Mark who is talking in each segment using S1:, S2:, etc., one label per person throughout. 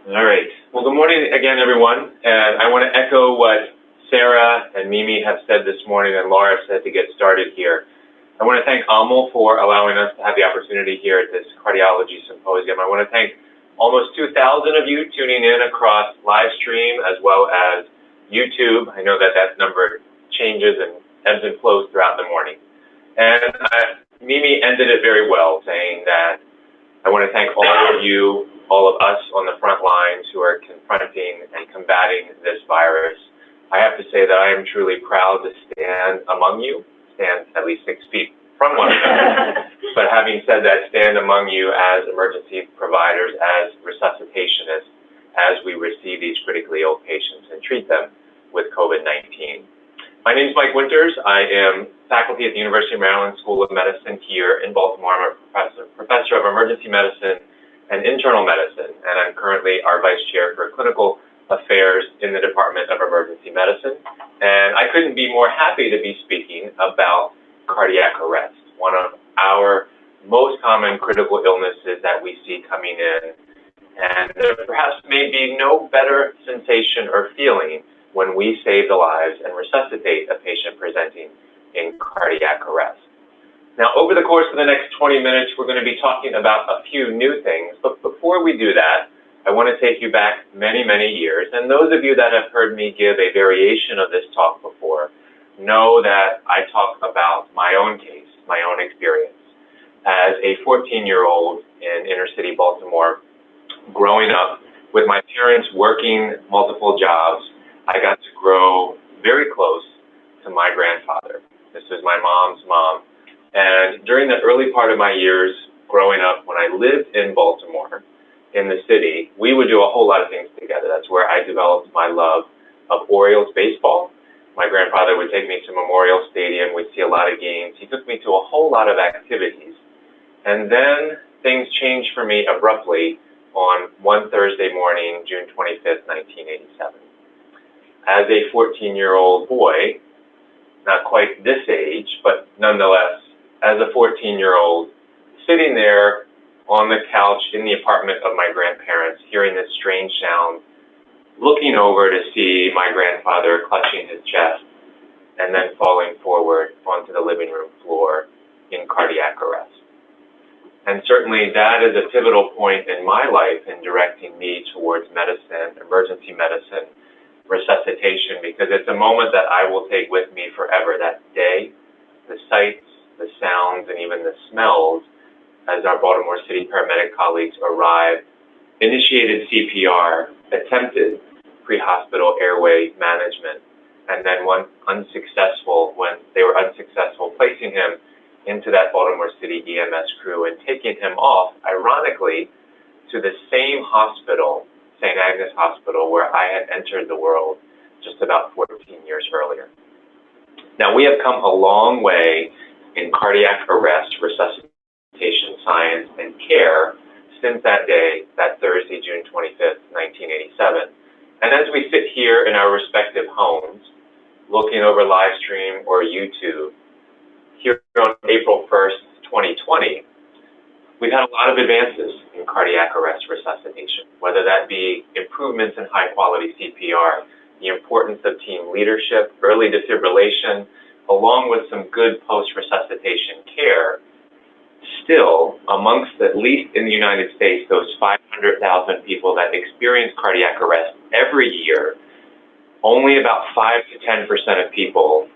S1: All right. Well, good morning again, everyone. And I want to echo what Sarah and Mimi have said this morning and Laura said to get started here. I want to thank Amal for allowing us to have the opportunity here at this cardiology symposium. I want to thank almost 2,000 of you tuning in across live stream as well as YouTube. I know that number changes and ebbs and flows throughout the morning. And Mimi ended it very well, saying that I want to thank all of you, all of us on the front lines who are confronting and combating this virus. I have to say that I am truly proud to stand among you, stand at least 6 feet from one another. But having said that, stand among you as emergency providers, as resuscitationists, as we receive these critically ill patients and treat them with COVID-19. My name is Mike Winters. I am faculty at the University of Maryland School of Medicine here in Baltimore. I'm a professor of emergency medicine and internal medicine, and I'm currently our vice chair for clinical affairs in the Department of Emergency Medicine. And I couldn't be more happy to be speaking about cardiac arrest, one of our most common critical illnesses that we see coming in. And there perhaps may be no better sensation or feeling when we save the lives and resuscitate a patient presenting in cardiac arrest. Now, over the course of the next 20 minutes, we're going to be talking about a few new things. But before we do that, I want to take you back many, many years. And those of you that have heard me give a variation of this talk before know that I talk about my own case, my own experience. As a 14-year-old in inner city Baltimore, growing up with my parents working multiple jobs, I got to grow very close to my grandfather. This was my mom's mom. And during the early part of my years growing up, when I lived in Baltimore, in the city, we would do a whole lot of things together. That's where I developed my love of Orioles baseball. My grandfather would take me to Memorial Stadium. We'd see a lot of games. He took me to a whole lot of activities. And then things changed for me abruptly on one Thursday morning, June 25th, 1987. As a 14-year-old boy, not quite this age, but nonetheless, as a 14-year-old, sitting there on the couch in the apartment of my grandparents, hearing this strange sound, looking over to see my grandfather clutching his chest, and then falling forward onto the living room floor in cardiac arrest. And certainly that is a pivotal point in my life in directing me towards medicine, emergency medicine, resuscitation, because it's a moment that I will take with me forever. That day, the sights, the sounds, and even the smells as our Baltimore City paramedic colleagues arrived, initiated CPR, attempted pre-hospital airway management, and then when they were unsuccessful, placing him into that Baltimore City EMS crew and taking him off, ironically, to the same hospital, St. Agnes Hospital, where I had entered the world just about 14 years earlier. Now, we have come a long way in cardiac arrest, resuscitation, science, and care since that day, that Thursday, June 25th, 1987. And as we sit here in our respective homes, looking over live stream or YouTube, here on April 1st, 2020, we've had a lot of advances in cardiac arrest resuscitation, whether that be improvements in high-quality CPR, the importance of team leadership, early defibrillation, along with some good post-resuscitation care. Still, amongst, at least in the United States, those 500,000 people that experience cardiac arrest every year, only about 5 to 10% of people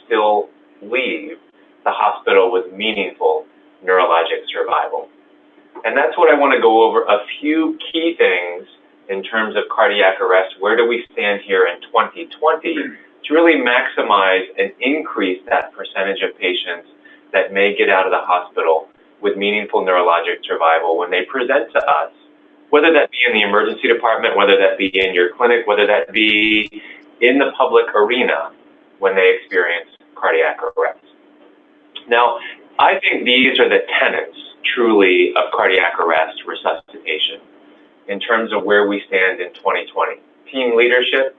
S1: still leave the hospital with meaningful neurologic survival. And that's what I want to go over, a few key things in terms of cardiac arrest. Where do we stand here in 2020 to really maximize and increase that percentage of patients that may get out of the hospital with meaningful neurologic survival when they present to us, whether that be in the emergency department, whether that be in your clinic, whether that be in the public arena when they experience cardiac arrest. Now, I think these are the tenets, truly, of cardiac arrest resuscitation in terms of where we stand in 2020. Team leadership,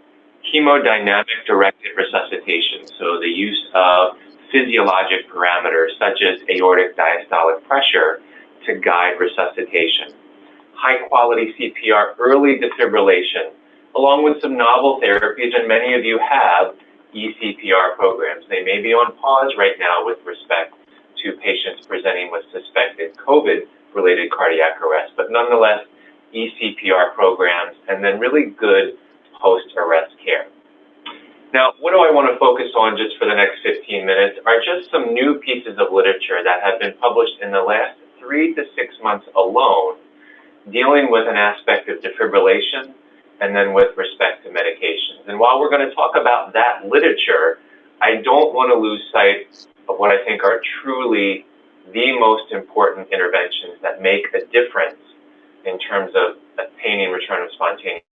S1: hemodynamic-directed resuscitation, so the use of physiologic parameters such as aortic diastolic pressure to guide resuscitation. high-quality CPR, early defibrillation, along with some novel therapies, and many of you have eCPR programs. They may be on pause right now with respect to patients presenting with suspected COVID-related cardiac arrest, but nonetheless, eCPR programs, and then really good post-arrest care. Now, what do I want to focus on just for the next 15 minutes are just some new pieces of literature that have been published in the last 3 to 6 months alone, dealing with an aspect of defibrillation and then with respect to medications. And while we're going to talk about that literature, I don't want to lose sight of what I think are truly the most important interventions that make a difference in terms of attaining return of spontaneous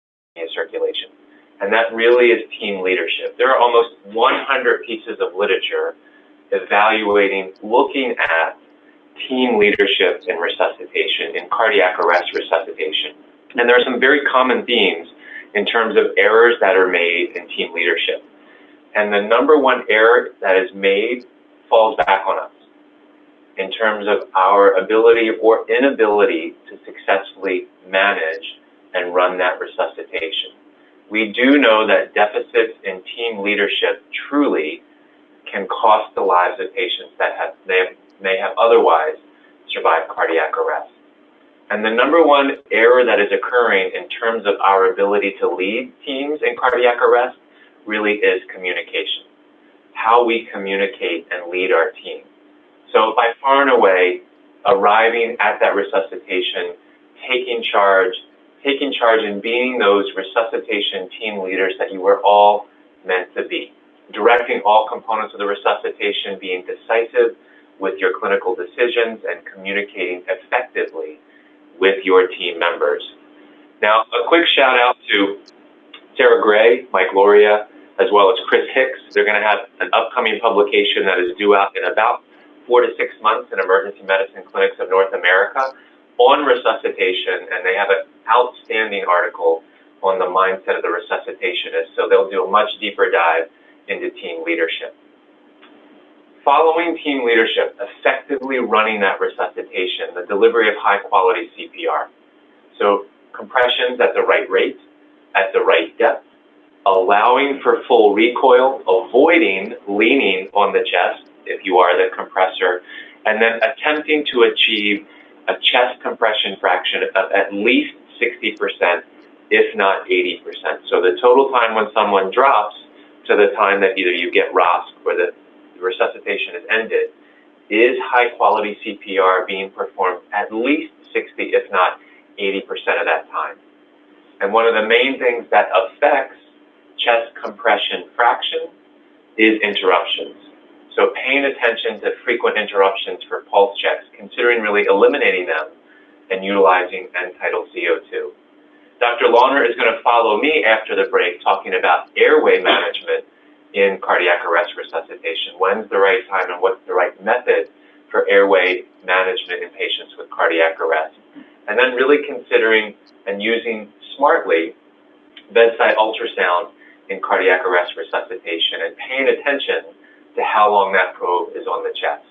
S1: circulation. And that really is team leadership. There are almost 100 pieces of literature evaluating, looking at team leadership in resuscitation, in cardiac arrest resuscitation. And there are some very common themes in terms of errors that are made in team leadership. And the number one error that is made falls back on us in terms of our ability or inability to successfully manage and run that resuscitation. We do know that deficits in team leadership truly can cost the lives of patients that may have otherwise survived cardiac arrest. And the number one error that is occurring in terms of our ability to lead teams in cardiac arrest really is communication, how we communicate and lead our team. So by far and away, arriving at that resuscitation, taking charge and being those resuscitation team leaders that you were all meant to be. Directing all components of the resuscitation, being decisive with your clinical decisions, and communicating effectively with your team members. Now, a quick shout out to Sarah Gray, Mike Loria, as well as Chris Hicks. They're going to have an upcoming publication that is due out in about 4 to 6 months in emergency medicine clinics of North America on resuscitation, and they have an outstanding article on the mindset of the resuscitationist, so they'll do a much deeper dive into team leadership. Following team leadership, effectively running that resuscitation, the delivery of high-quality CPR. So compressions at the right rate, at the right depth, allowing for full recoil, avoiding leaning on the chest if you are the compressor, and then attempting to achieve a chest compression fraction of at least 60%, if not 80%. So the total time when someone drops to the time that either you get ROSC or the resuscitation is ended is high-quality CPR being performed at least 60, if not 80% of that time. And one of the main things that affects chest compression fraction is interruptions. So paying attention to frequent interruptions for pulse checks, considering really eliminating them and utilizing end-tidal CO2. Dr. Launer is going to follow me after the break talking about airway management in cardiac arrest resuscitation. When's the right time and what's the right method for airway management in patients with cardiac arrest? And then really considering and using smartly bedside ultrasound in cardiac arrest resuscitation and paying attention to how long that probe is on the chest.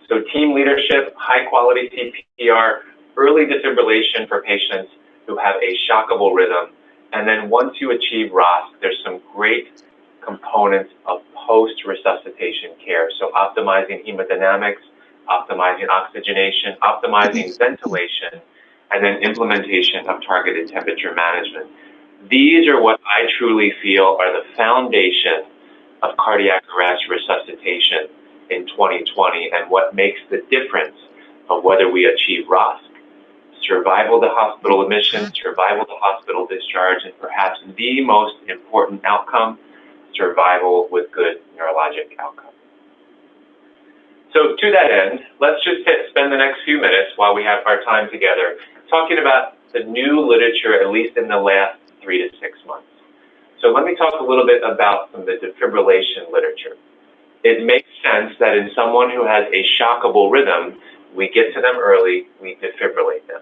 S1: So team leadership, high-quality CPR, early defibrillation for patients who have a shockable rhythm, and then once you achieve ROSC, there's some great components of post-resuscitation care. So optimizing hemodynamics, optimizing oxygenation, optimizing ventilation, and then implementation of targeted temperature management. These are what I truly feel are the foundation of cardiac arrest resuscitation in 2020 and what makes the difference of whether we achieve ROSC, survival to hospital admission, survival to hospital discharge, and perhaps the most important outcome, survival with good neurologic outcome. So to that end, let's just spend the next few minutes while we have our time together talking about the new literature, at least in the last 3 to 6 months. So let me talk a little bit about some of the defibrillation literature. It makes sense that in someone who has a shockable rhythm, we get to them early, we defibrillate them.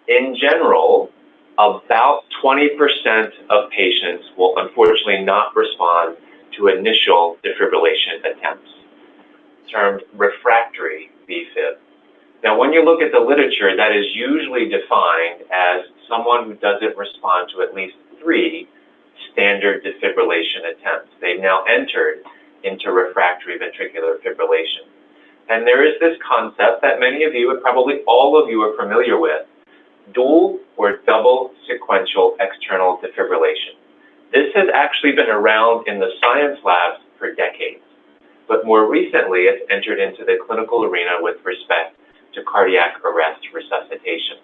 S1: In general, about 20% of patients will unfortunately not respond to initial defibrillation attempts, termed refractory VFib. Now, when you look at the literature, that is usually defined as someone who doesn't respond to at least 3 standard defibrillation attempts. They've now entered into refractory ventricular fibrillation. And there is this concept that many of you, and probably all of you, are familiar with: dual or double sequential external defibrillation. This has actually been around in the science labs for decades, but more recently it's entered into the clinical arena with respect to cardiac arrest resuscitation.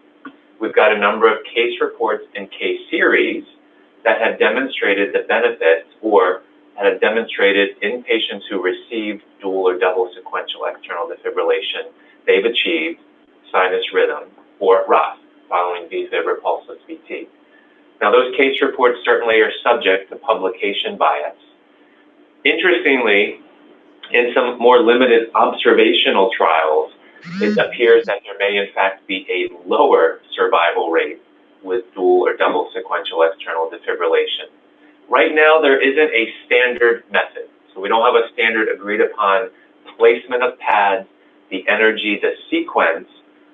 S1: We've got a number of case reports and case series that have demonstrated the benefits, or have demonstrated in patients who received dual or double sequential external defibrillation, they've achieved sinus rhythm, or ROS, following VFib or pulseless VT. Now, those case reports certainly are subject to publication bias. Interestingly, in some more limited observational trials, it appears that there may in fact be a lower survival rate with dual or double sequential external defibrillation. Right now, there isn't a standard method. So we don't have a standard agreed upon placement of pads, the energy, the sequence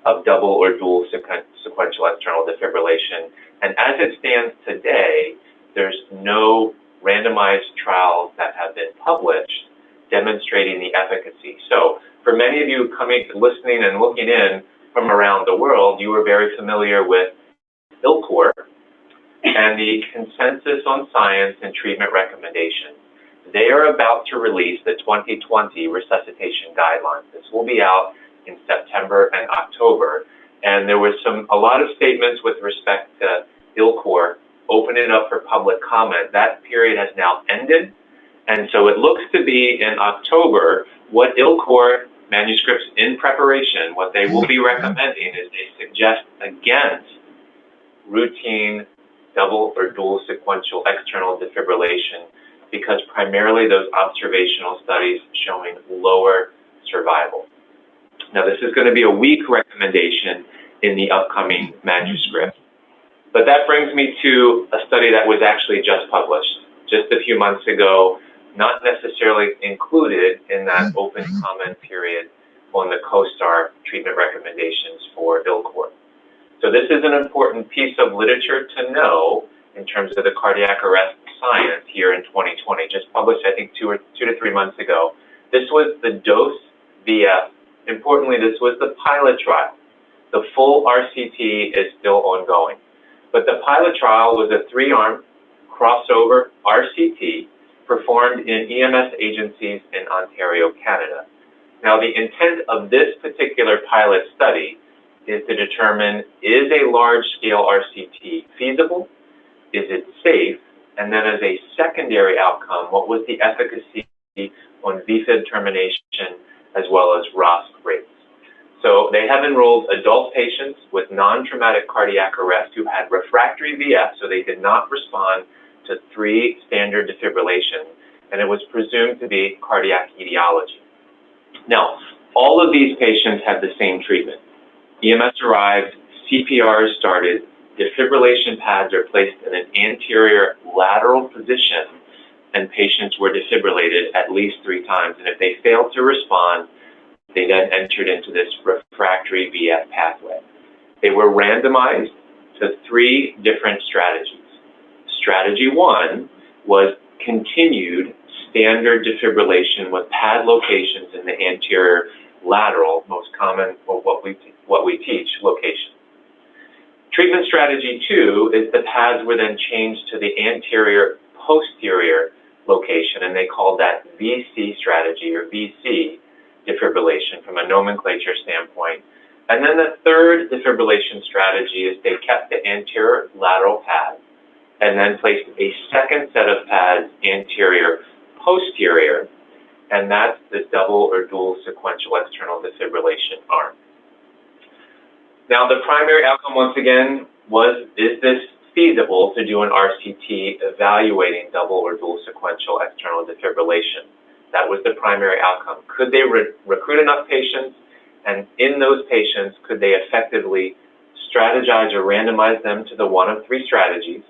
S1: of double or dual sequential external defibrillation. And as it stands today, there's no randomized trials that have been published demonstrating the efficacy. So for many of you listening and looking in from around the world, you are very familiar with ILCOR and the Consensus on Science and Treatment Recommendations. They are about to release the 2020 resuscitation guidelines. This will be out in September and October. And there was a lot of statements with respect to ILCOR opening up for public comment. That period has now ended. And so it looks to be in October what ILCOR manuscripts in preparation, what they will be recommending is they suggest against routine double or dual sequential external defibrillation, because primarily those observational studies showing lower survival. Now, this is going to be a weak recommendation in the upcoming manuscript. But that brings me to a study that was actually just published just a few months ago, not necessarily included in that open comment period on the COSTAR treatment recommendations for ILCOR. So this is an important piece of literature to know in terms of the cardiac arrest science here in 2020, just published, I think, 2 to 3 months ago. This was the dose VF. Importantly, this was the pilot trial. The full RCT is still ongoing. But the pilot trial was a 3-arm crossover RCT performed in EMS agencies in Ontario, Canada. Now, the intent of this particular pilot study is to determine, is a large-scale RCT feasible? Is it safe? And then as a secondary outcome, what was the efficacy on VFib termination as well as ROS rates? So they have enrolled adult patients with non-traumatic cardiac arrest who had refractory VF, so they did not respond to 3 standard defibrillations, and it was presumed to be cardiac etiology. Now, all of these patients had the same treatment. EMS arrived, CPR is started, defibrillation pads are placed in an anterior lateral position, and patients were defibrillated at least 3 times. And if they failed to respond, they then entered into this refractory VF pathway. They were randomized to 3 different strategies. Strategy 1 was continued standard defibrillation with pad locations in the anterior lateral, most common, or what we teach, location. Treatment strategy 2 is the pads were then changed to the anterior posterior location, and they called that VC strategy, or VC defibrillation from a nomenclature standpoint. And then the third defibrillation strategy is they kept the anterior lateral pad and then placed a second set of pads anterior posterior, and that's the double or dual sequential external defibrillation arm. Now, the primary outcome, once again, was, is this feasible to do an RCT evaluating double or dual sequential external defibrillation? That was the primary outcome. Could they recruit enough patients, and in those patients, could they effectively strategize or randomize them to the one of 3 strategies,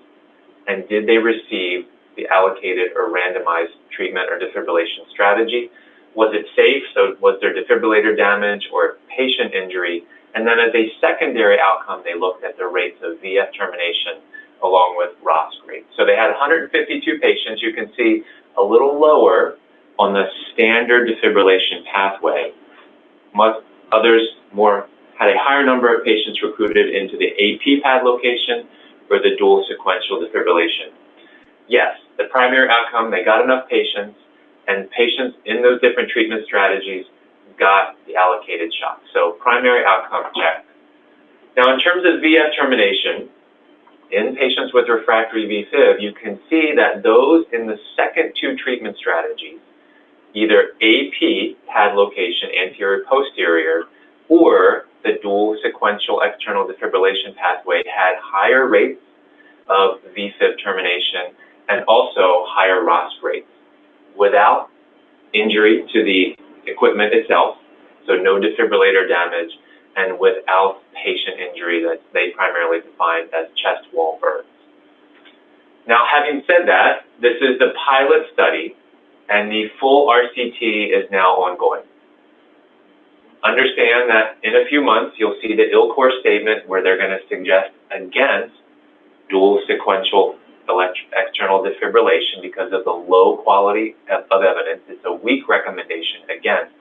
S1: and did they receive the allocated or randomized treatment or defibrillation strategy? Was it safe? So was there defibrillator damage or patient injury? And then as a secondary outcome, they looked at the rates of VF termination along with ROSC rates. So they had 152 patients. You can see a little lower on the standard defibrillation pathway. Others had a higher number of patients recruited into the AP pad location or the dual sequential defibrillation. Yes, the primary outcome, they got enough patients, and patients in those different treatment strategies got the allocated shock. So primary outcome, check. Now in terms of VF termination, in patients with refractory VFib, you can see that those in the second two treatment strategies, either AP, pad location, anterior-posterior, or the dual sequential external defibrillation pathway had higher rates of VFib termination and also higher ROSC rates without injury to the equipment itself, so no defibrillator damage, and without patient injury that they primarily defined as chest wall burns. Now, having said that, this is the pilot study, and the full RCT is now ongoing. Understand that in a few months, you'll see the ILCOR statement where they're going to suggest against dual sequential external defibrillation because of the low quality of evidence. It's a weak recommendation against.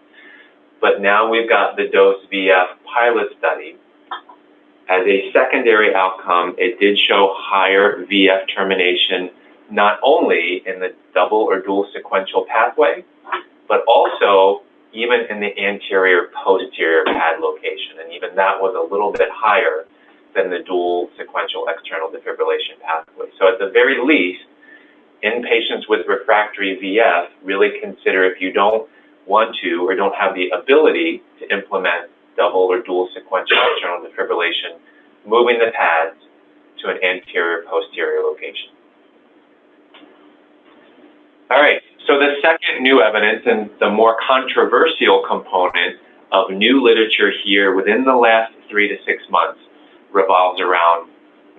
S1: But now we've got the dose VF pilot study. As a secondary outcome, it did show higher VF termination, not only in the double or dual sequential pathway, but also even in the anterior-posterior pad location. And even that was a little bit higher than the dual sequential external defibrillation pathway. So at the very least, in patients with refractory VF, really consider, if you don't want to or don't have the ability to implement double or dual sequential external defibrillation, moving the pads to an anterior-posterior location. All right, so the second new evidence and the more controversial component of new literature here within the last 3 to 6 months revolves around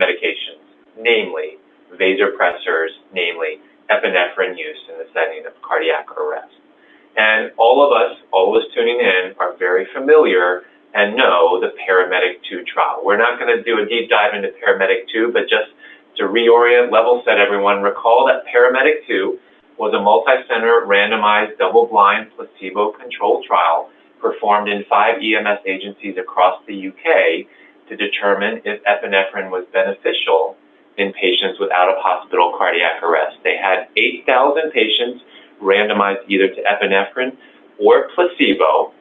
S1: medications, namely vasopressors, namely epinephrine use in the setting of cardiac arrest. And all of us tuning in are very familiar and know the Paramedic 2 trial. We're not going to do a deep dive into Paramedic 2, but just to reorient, level set everyone, recall that Paramedic 2 was a multi-center randomized double-blind placebo-controlled trial performed in 5 EMS agencies across the UK to determine if epinephrine was beneficial in patients with out-of-hospital cardiac arrest. They had 8,000 patients randomized either to epinephrine or placebo.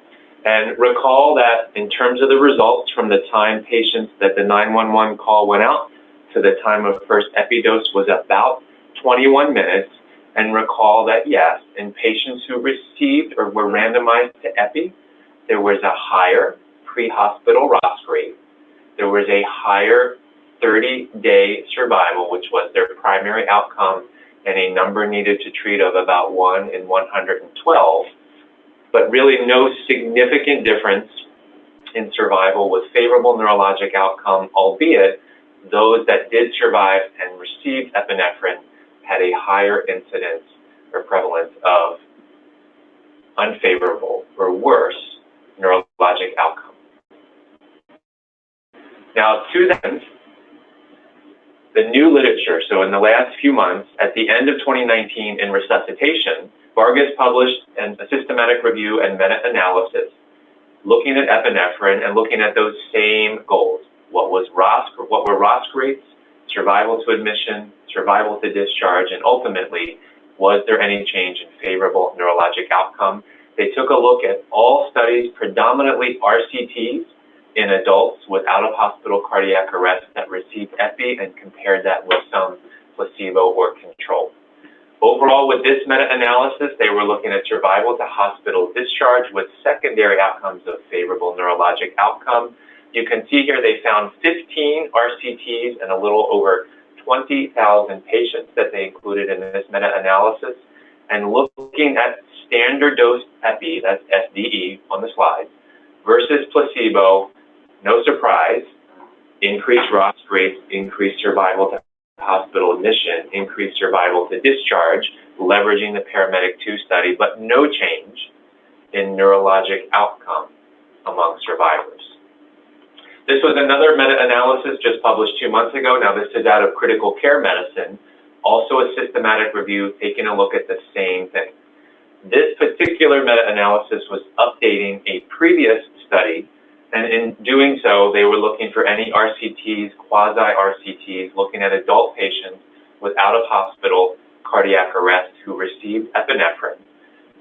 S1: And recall that in terms of the results from the time patients that the 911 call went out to the time of first epidose was about 21 minutes. And recall that, yes, in patients who received or were randomized to epi, there was a higher pre-hospital ROSC rate. There was a higher 30-day survival, which was their primary outcome, and a number needed to treat of about 1 in 112. But really no significant difference in survival with favorable neurologic outcome, albeit those that did survive and received epinephrine had a higher incidence or prevalence of unfavorable or worse neurologic outcome. Now, to that end, the new literature, so in the last few months, at the end of 2019 in Resuscitation, Vargas published a systematic review and meta-analysis looking at epinephrine and looking at those same goals. What were ROSC rates, survival to admission, survival to discharge, and ultimately, was there any change in favorable neurologic outcome? They took a look at all studies, predominantly RCTs, in adults with out-of-hospital cardiac arrest that received epi and compared that with some placebo or control. Overall, with this meta-analysis, they were looking at survival to hospital discharge with secondary outcomes of favorable neurologic outcome. You can see here they found 15 RCTs and a little over 20,000 patients that they included in this meta-analysis. And looking at standard dose epi, that's SDE on the slide, versus placebo, no surprise, increased ROSC rates, increased survival to hospital admission, increased survival to discharge, leveraging the Paramedic 2 study, but no change in neurologic outcome among survivors. This was another meta-analysis just published 2 months ago. Now this is out of Critical Care Medicine, also a systematic review taking a look at the same thing. This particular meta-analysis was updating a previous study, and in doing so, they were looking for any RCTs, quasi-RCTs, looking at adult patients with out-of-hospital cardiac arrest who received epinephrine.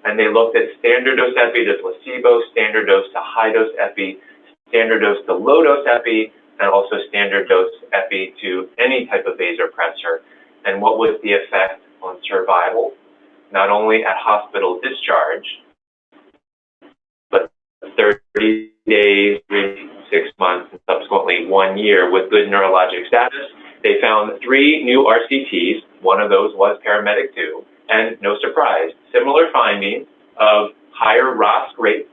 S1: And they looked at standard dose epi to placebo, standard dose to high dose epi, standard dose to low dose epi, and also standard dose epi to any type of vasopressor. And what was the effect on survival, not only at hospital discharge, but 30 days, 6 months, and subsequently 1 year with good neurologic status. They found 3 new RCTs. One of those was paramedic 2. And no surprise, similar findings of higher ROSC rates,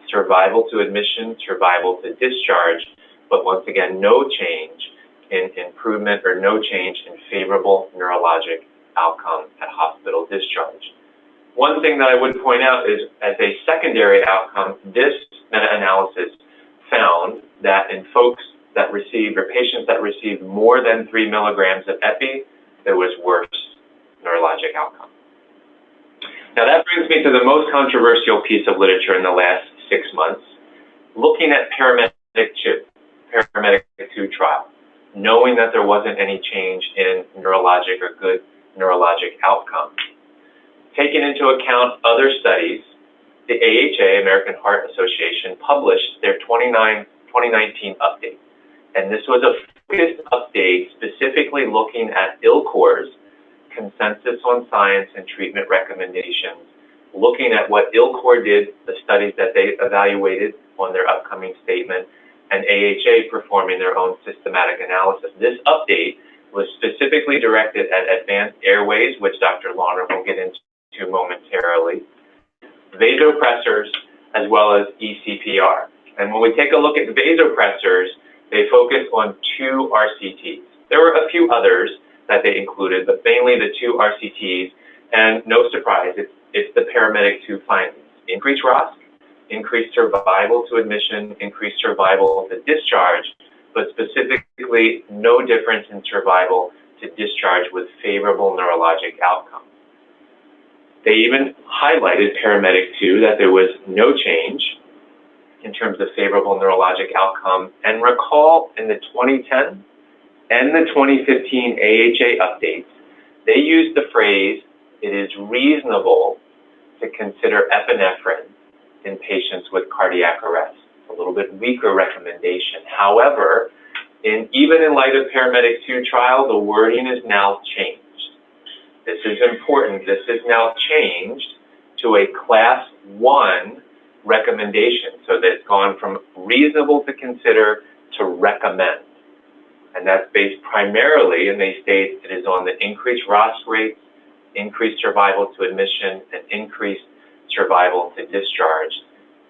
S1: survival to admission, survival to discharge, but once again, no change in improvement or no change in favorable neurologic outcome at hospital discharge. One thing that I would point out is, as a secondary outcome, this meta-analysis found that in folks that received, or patients that received more than 3 milligrams of epi, there was worse neurologic outcome. Now that brings me to the most controversial piece of literature in the last 6 months, looking at paramedic 2 trial, knowing that there wasn't any change in neurologic or good neurologic outcome. Taking into account other studies, the AHA, American Heart Association, published their 2019 update. And this was a focused update specifically looking at ILCOR's consensus on science and treatment recommendations, looking at what ILCOR did, the studies that they evaluated on their upcoming statement, and AHA performing their own systematic analysis. This update was specifically directed at advanced airways, which Dr. Launer will get into momentarily, vasopressors, as well as ECPR. And when we take a look at the vasopressors, they focus on 2 RCTs. There were a few others that they included, but mainly the 2 RCTs, and no surprise, it's the paramedic 2 findings. Increased ROSC, increased survival to admission, increased survival to discharge, but specifically no difference in survival to discharge with favorable neurologic outcome. They even highlighted paramedic 2 that there was no change in terms of favorable neurologic outcome. And recall in the 2010 and the 2015 AHA updates, they used the phrase, it is reasonable to consider epinephrine in patients with cardiac arrest. A little bit weaker recommendation. However, even in light of paramedic 2 trial, the wording is now changed. This is important. This is now changed to a class 1 recommendation. So that it's gone from reasonable to consider to recommend. And that's based primarily, and they state it is on the increased ROSC rates, increased survival to admission, and increased survival to discharge,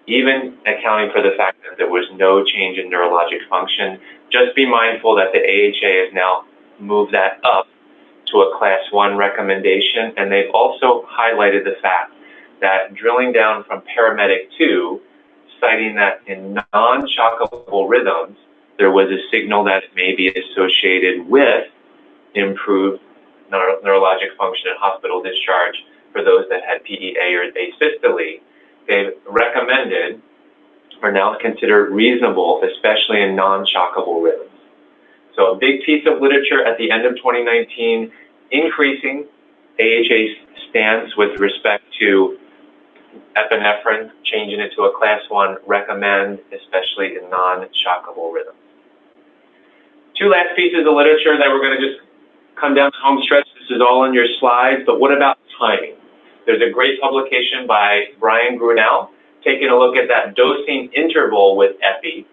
S1: even accounting for the fact that there was no change in neurologic function. Just be mindful that the AHA has now moved that up to a class 1 recommendation, and they've also highlighted the fact that drilling down from paramedic 2, citing that in non-shockable rhythms, there was a signal that it may be associated with improved neurologic function and hospital discharge for those that had PEA or asystole. They've recommended, or now considered reasonable, especially in non-shockable rhythms. So a big piece of literature at the end of 2019, increasing AHA's stance with respect to epinephrine, changing it to a class 1, recommend, especially in non-shockable rhythms. 2 last pieces of literature that we're going to just come down the home stretch. This is all on your slides, but what about timing? There's a great publication by Brian Grunell taking a look at that dosing interval with epi.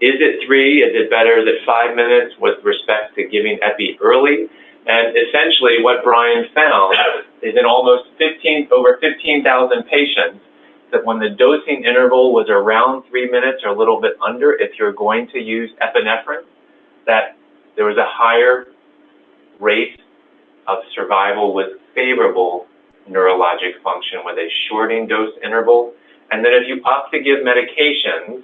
S1: Is it 3? Is it better than 5 minutes with respect to giving epi early? And essentially what Brian found is in almost over 15,000 patients that when the dosing interval was around 3 minutes or a little bit under, if you're going to use epinephrine, that there was a higher rate of survival with favorable neurologic function with a shortening dose interval. And then if you opt to give medications,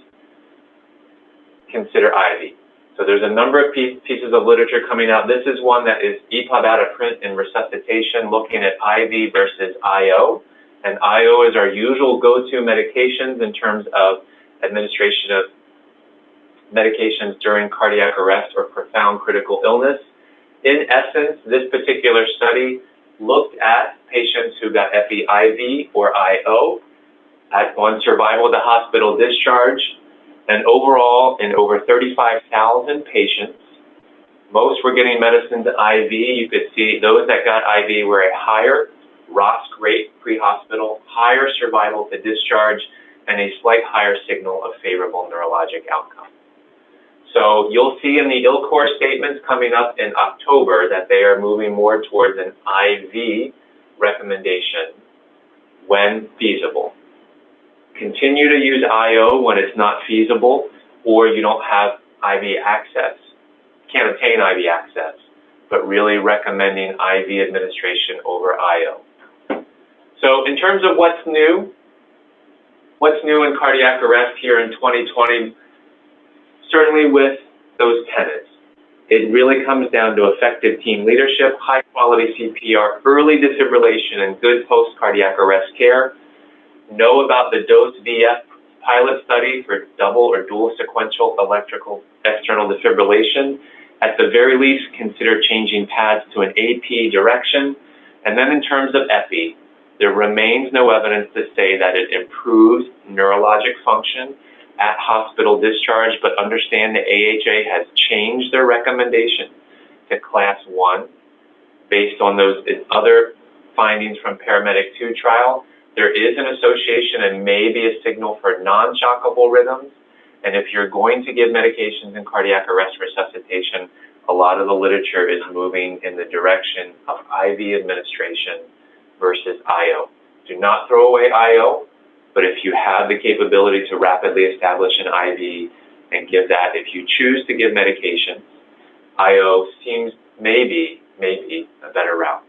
S1: consider IV. So there's a number of pieces of literature coming out. This is one that is EPUB out of print in resuscitation, looking at IV versus IO. And IO is our usual go-to medications in terms of administration of medications during cardiac arrest or profound critical illness. In essence, this particular study looked at patients who got epi IV or IO on survival to hospital discharge. And overall, in over 35,000 patients, most were getting medicines IV. You could see those that got IV were a higher ROSC rate pre-hospital, higher survival to discharge, and a slight higher signal of favorable neurologic outcome. So you'll see in the ILCOR statements coming up in October that they are moving more towards an IV recommendation when feasible. Continue to use IO when it's not feasible or you don't have IV access, can't obtain IV access, but really recommending IV administration over IO. So in terms of what's new in cardiac arrest here in 2020, certainly with those tenets, it really comes down to effective team leadership, high quality CPR, early defibrillation, and good post-cardiac arrest care. Know about the DOSE VF pilot study for double or dual sequential electrical external defibrillation. At the very least, consider changing pads to an AP direction. And then in terms of epi, there remains no evidence to say that it improves neurologic function at hospital discharge, but understand the AHA has changed their recommendation to Class 1 based on those other findings from Paramedic 2 trial. There is an association and may be a signal for non-shockable rhythms. And if you're going to give medications in cardiac arrest resuscitation, a lot of the literature is moving in the direction of IV administration versus IO. Do not throw away IO, but if you have the capability to rapidly establish an IV and give that, if you choose to give medications, IO seems maybe a better route.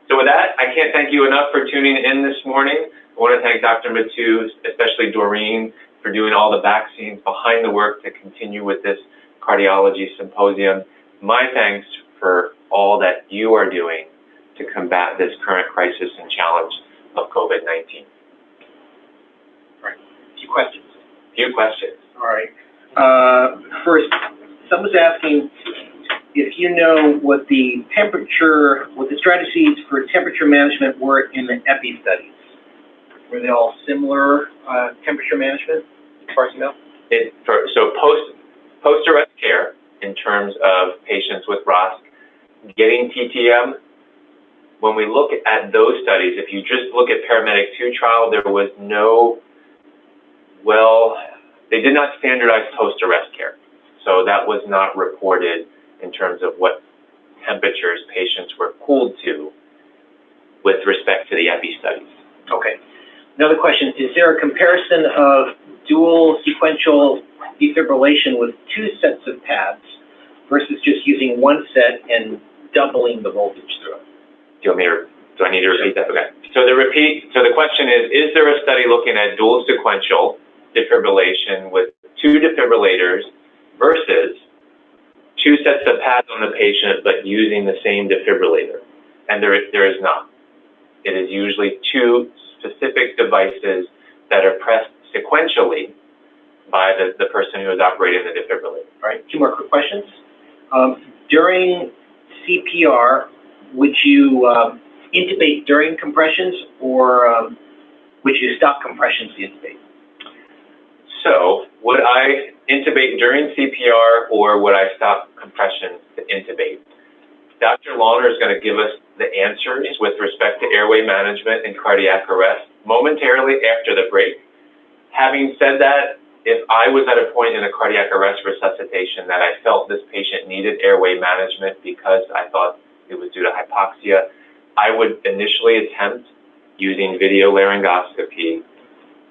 S1: So with that, I can't thank you enough for tuning in this morning. I want to thank Dr. Matu, especially Doreen, for doing all the back scenes behind the work to continue with this cardiology symposium. My thanks for all that you are doing to combat this current crisis and challenge of COVID-19.
S2: All right, a few questions.
S1: All
S2: right. First, someone's asking if you know what the strategies for temperature management were in the EPI studies. Were they all similar temperature management, as far as you know?
S1: So post-arrest care, in terms of patients with ROSC, getting TTM, when we look at those studies, if you just look at Paramedic 2 trial, there was they did not standardize post-arrest care. So that was not reported in terms of what temperatures patients were cooled to with respect to the EPI studies.
S2: Okay. Another question, is there a comparison of dual sequential defibrillation with 2 sets of pads versus just using 1 set and doubling the voltage through it?
S1: Do I need to repeat that? Okay. So the question is there a study looking at dual sequential defibrillation with 2 defibrillators versus 2 sets of pads on the patient but using the same defibrillator? And there is not. It is usually 2 specific devices that are pressed sequentially by the person who is operating the defibrillator.
S2: All right, 2 more quick questions. During CPR, would you intubate during compressions or would you stop compressions to intubate?
S1: So, would I intubate during CPR or would I stop compressions to intubate? Dr. Lawner is going to give us the answers with respect to airway management and cardiac arrest momentarily after the break. Having said that, if I was at a point in a cardiac arrest resuscitation that I felt this patient needed airway management because I thought it was due to hypoxia, I would initially attempt using video laryngoscopy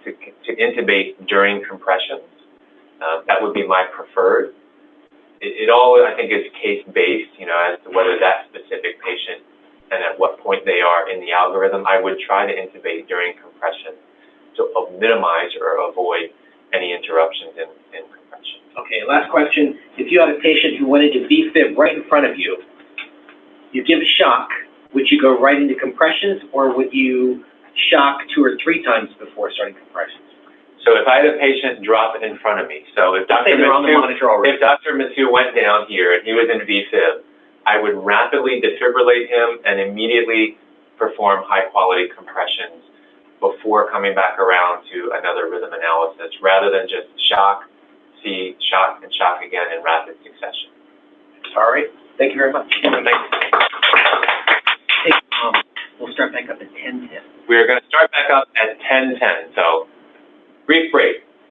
S1: to intubate during compressions. That would be my preferred. It all, I think, is case-based, as to whether that specific patient and at what point they are in the algorithm. I would try to intubate during compression. So minimize or avoid any interruptions in compression.
S2: Okay, last question. If you had a patient who went into VFib right in front of you, you give a shock, would you go right into compressions, or would you shock 2 or 3 times before starting compressions?
S1: So if I had a patient drop in front of me, so if Dr. Mathieu went down here and he was in VFib, I would rapidly defibrillate him and immediately perform high-quality compressions before coming back around to another rhythm analysis, rather than just shock, see, shock, and shock again in rapid succession.
S2: All right. Thank you very much.
S1: Thanks.
S2: We'll start back up at 10:10.
S1: We are going to start back up at 10:10, so brief break.